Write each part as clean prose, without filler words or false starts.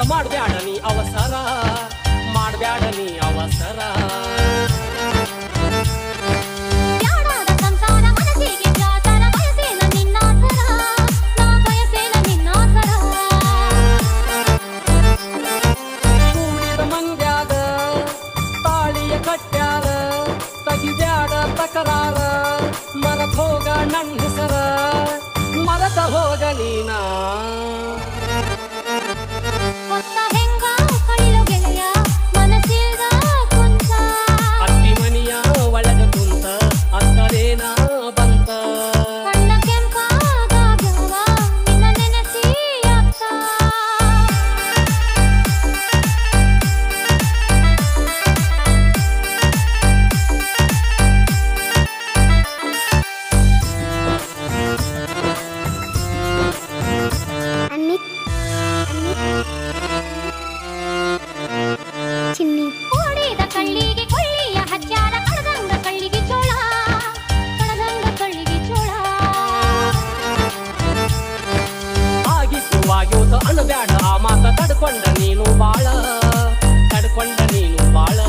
ಮಾಡ್ಬ್ಯಾಡ ನೀ ಅವಸರ, ಮಾಡ್ಬ್ಯಾಡ ನೀ ಅವಸರ. ಕೂಡಿದ ಮಂಗ್ಯಾದ ತಾಳಿಯ ಕಟ್ಟ್ಯಾರ, ತಗಿಬ್ಯಾಡ ತಕರಾರ, ಮರತ್ ಹೋಗ ನನ್ನ ಹೆಸರ, ಮರತ ಹೋಗ ನೀನ. ಅತ್ತಿ ಮನಿಯ ಒಳಗ ಕುಂತ ಅತ್ತರೇನ ಬಂತ. ಚಿನ್ನಿ ಓಡಿದ ಕಳ್ಳಿಗೆ ಕೊಳ್ಳಿಯ ಹಚ್ಚಾರ, ಕಡದಂಗ ಕಳ್ಳಿಗೆ ಚೋಳ, ಕಡದಂಗ ಕಳ್ಳಿಗೆ ಚೋಳ. ಆಗಿತ್ತು ಆಗ್ಯೋತ ಅಣಬ್ಯಾಡ ಆ ಮಾತ, ತಡ್ಕೊಂಡ ನೀನು ಬಾಳ, ತಡ್ಕೊಂಡ ನೀನು ಬಾಳ.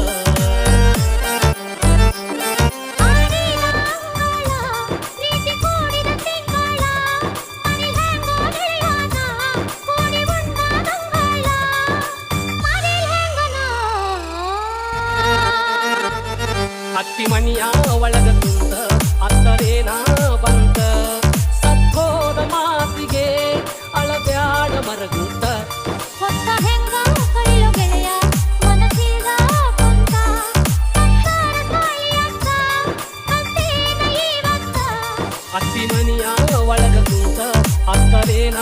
ಅತ್ತಿ ಮನಿಯ ಒಳಗ ಕುಂತ ಅತ್ತರೇನ ಬಂತ. ಸತ್ತೋದ ಮಾತಿಗೆ ಅಳಬ್ಯಾಡ ಮರಗುತ್ತ. ಹೊತ್ತ ಹೆಂಗ ಕಳಿಯೋ ಗೆಳೆಯ ಮನಸ್ಸಿಗ ಕುಂತ, ಸತ್ತಾರ ತಾಯಿಯತ್ತ ಅಂತೇನ ಇವತ್ತ. ಅತ್ತಿ ಮನಿಯ ಒಳಗ ಕುಂತ ಅತ್ತರೇನ